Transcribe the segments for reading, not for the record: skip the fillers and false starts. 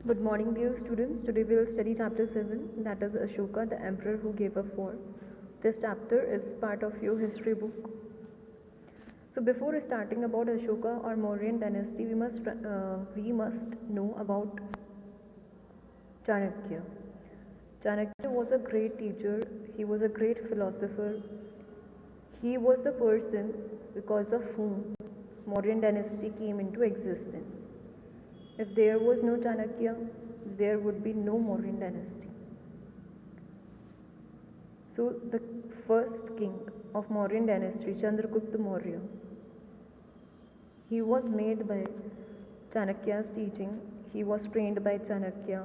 Good morning, dear students. Today we will study chapter 7, that is Ashoka, the emperor who gave up war. This chapter is part of your history book. So before starting about Ashoka or Mauryan dynasty, we must know about Chanakya. Chanakya was a great teacher, he was a great philosopher. He was the person because of whom Mauryan dynasty came into existence. If there was no Chanakya, there would be no Mauryan dynasty. So the first king of Mauryan dynasty, Chandragupta Maurya, he was made by Chanakya's teaching. He was trained by Chanakya,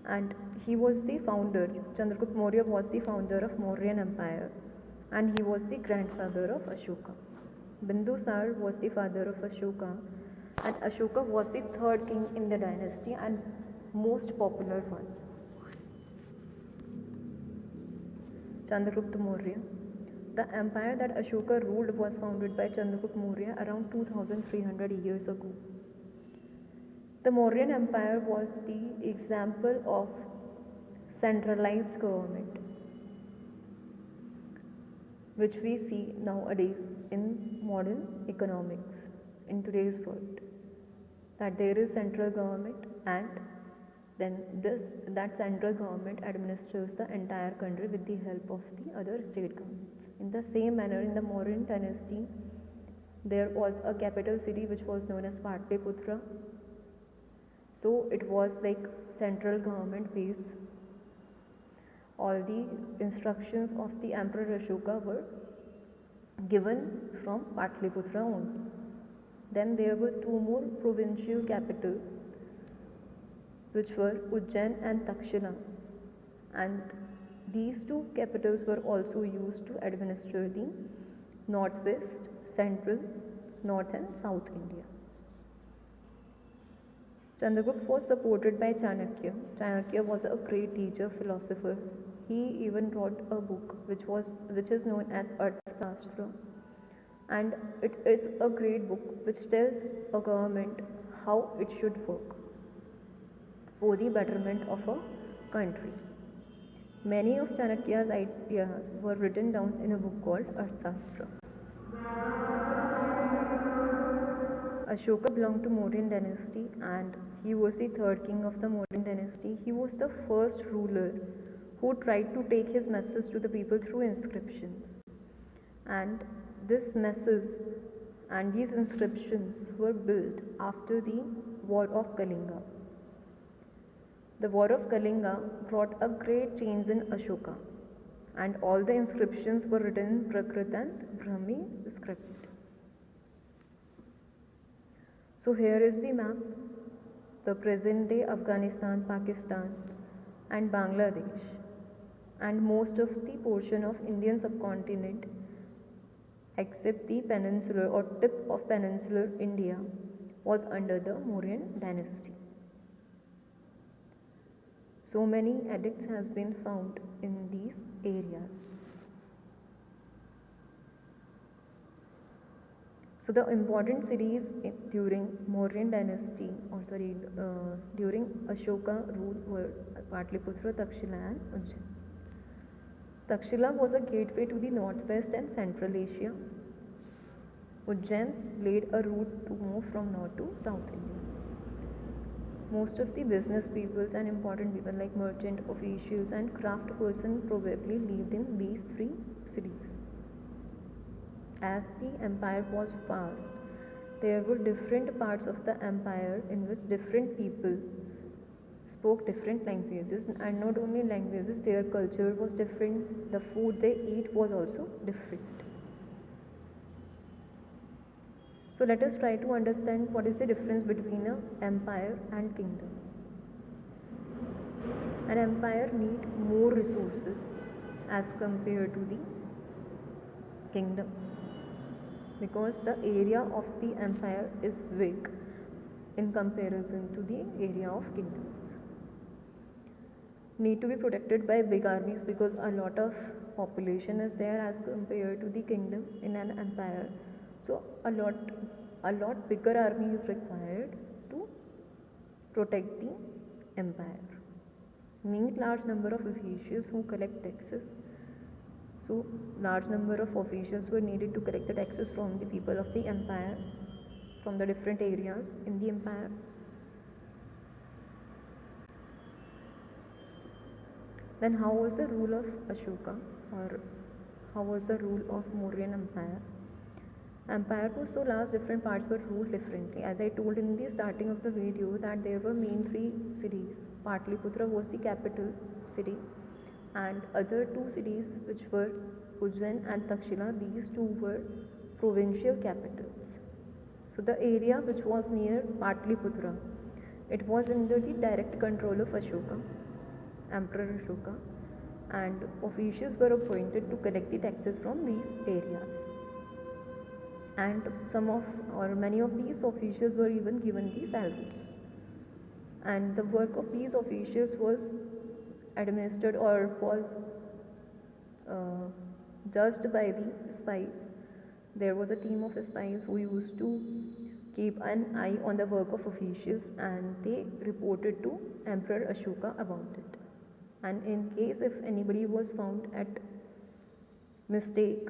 and he was the founder. Chandragupta Maurya was the founder of Mauryan Empire, and he was the grandfather of Ashoka. Bindusar was the father of Ashoka, and Ashoka was the third king in the dynasty and most popular one. Chandragupta Maurya. The empire that Ashoka ruled was founded by Chandragupta Maurya around 2300 years ago. The Mauryan Empire was the example of centralized government, which we see nowadays in modern economics in today's world, that there is central government, and then that central government administers the entire country with the help of the other state governments. In the same manner, in the Mauryan dynasty, there was a capital city which was known as Patliputra. So it was like central government base. All the instructions of the Emperor Ashoka were given from Patliputra only. Then there were two more provincial capitals, which were Ujjain and Takshila, and these two capitals were also used to administer the northwest, central, north and south India. Chandragupta was supported by Chanakya. Chanakya was a great teacher, philosopher. He even wrote a book which is known as Arthashastra, and it is a great book which tells a government how it should work for the betterment of a country. Many of Chanakya's ideas were written down in a book called Arthashastra. Ashoka belonged to Mauryan dynasty, and he was the third king of the Mauryan dynasty. He was the first ruler who tried to take his message to the people through inscriptions. And this message and these inscriptions were built after the War of Kalinga. The War of Kalinga brought a great change in Ashoka, and all the inscriptions were written in Prakrit and Brahmi script. So here is the map, the present day Afghanistan, Pakistan and Bangladesh, and most of the portion of Indian subcontinent except the peninsular or tip of peninsular India was under the Mauryan dynasty. So many edicts has been found in these areas. So the important cities during Mauryan dynasty, during Ashoka rule were Patliputra, Takshila and Ujjain. Takshila was a gateway to the northwest and central Asia. Ujjain laid a route to move from north to south India. Most of the business peoples and important people like merchant, officials and craft person probably lived in these three cities. As the empire was vast, there were different parts of the empire in which different people spoke different languages, and not only languages, their culture was different, the food they eat was also different. So let us try to understand what is the difference between an empire and kingdom. An empire needs more resources as compared to the kingdom, because the area of the empire is big in comparison to the area of kingdoms. Need to be protected by big armies because a lot of population is there as compared to the kingdoms in an empire. So a lot bigger army is required to protect the empire. Need large number of officials who collect taxes. So large number of officials were needed to collect the taxes from the people of the empire, from the different areas in the empire. Then how was the rule of Ashoka, or how was the rule of Mauryan Empire? Empire was so large, different parts were ruled differently. As I told in the starting of the video that there were main three cities. Patliputra was the capital city, and other two cities which were Ujjain and Takshila, these two were provincial capitals. So the area which was near Patliputra, it was under the direct control of Ashoka, Emperor Ashoka, and officials were appointed to collect the taxes from these areas. And some of or many of these officials were even given the salaries. And the work of these officials was administered or was judged by the spies. There was a team of spies who used to keep an eye on the work of officials, and they reported to Emperor Ashoka about it. And in case if anybody was found at mistake,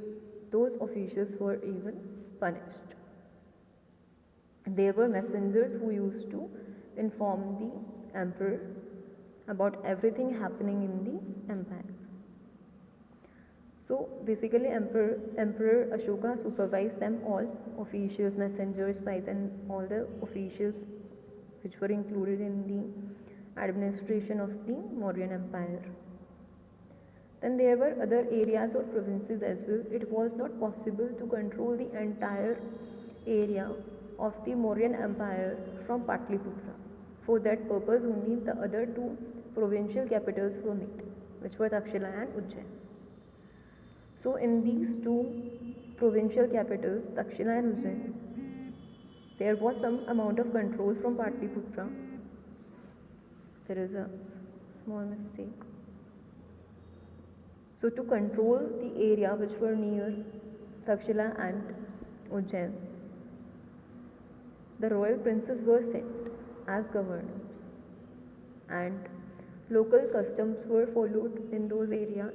those officials were even punished. There were messengers who used to inform the emperor about everything happening in the empire. So basically Emperor Ashoka supervised them all, officials, messengers, spies, and all the officials which were included in the administration of the Mauryan Empire. Then there were other areas or provinces as well. It was not possible to control the entire area of the Mauryan Empire from Patliputra. For that purpose only the other two provincial capitals were made, which were Takshila and Ujjain. So in these two provincial capitals, Takshila and Ujjain, there was some amount of control from Patliputra. There is a small mistake. So to control the area which were near Takshila and Ujjain, the royal princes were sent as governors, and local customs were followed in those areas,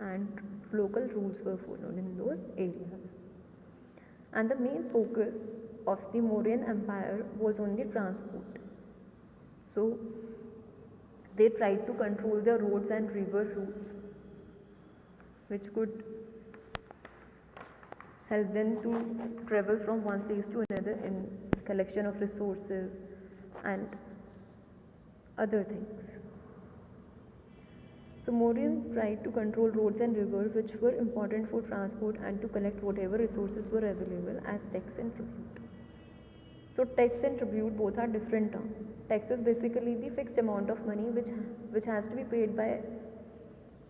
and local rules were followed in those areas. And the main focus of the Mauryan Empire was on the transport. So they tried to control the roads and river routes, which could help them to travel from one place to another in collection of resources and other things. So Mauryan tried to control roads and rivers which were important for transport and to collect whatever resources were available as tax and tribute. So tax and tribute both are different terms. Tax is basically the fixed amount of money which has to be paid by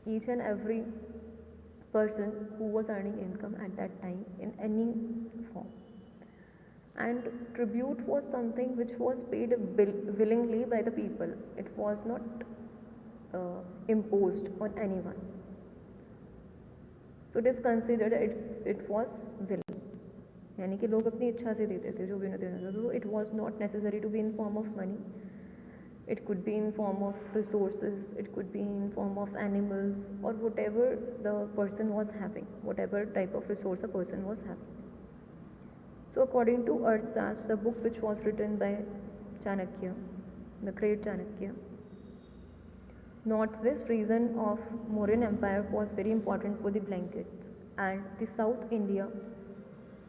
each and every person who was earning income at that time in any form. And tribute was something which was paid willingly by the people. It was not imposed on anyone. So it is considered it was willing, यानी कि लोग अपनी इच्छा से देते थे जो भी उन्हें देना था. So it was not necessary to be in form of money. It could be in form of resources, it could be in form of animals, or whatever the person was having, whatever type of resource a person was having. So according to Arthashastra, the book which was written by Chanakya, the great Chanakya, northwest region of Mauryan Empire was very important for the blankets, and the South India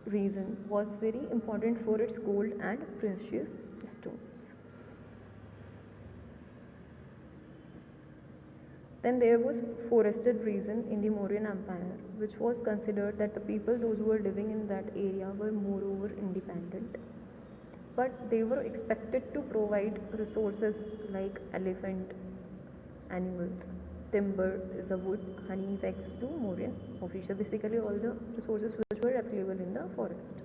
region was very important for its gold and precious stones. Then there was forested region in the Mauryan Empire, which was considered that the people, those who were living in that area, were moreover independent. But they were expected to provide resources like elephant, animals, timber is a wood, honey, wax to Mauryan officials, basically all the resources which were available in the forest.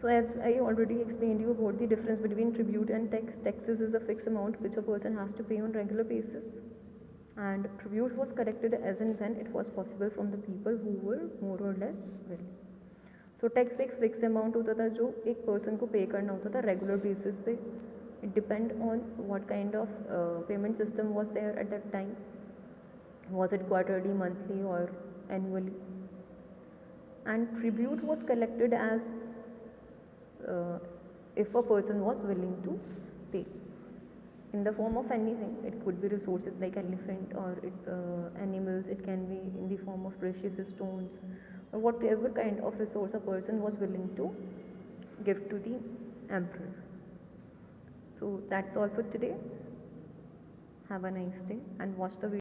So as I already explained you about the difference between tribute and tax. Taxes is a fixed amount which a person has to pay on regular basis, and tribute was collected as and when it was possible from the people who were more or less willing. So tax एक fix amount होता था जो एक person को पे करना होता था रेगुलर बेसिस पे. It depend on what kind of payment system was there at that time. Was it quarterly, monthly, or annually? And tribute was collected as uh, if a person was willing to pay in the form of anything. It could be resources like elephant or animals. It can be in the form of precious stones or whatever kind of resource a person was willing to give to the emperor. So that's all for today. Have a nice day and watch the video.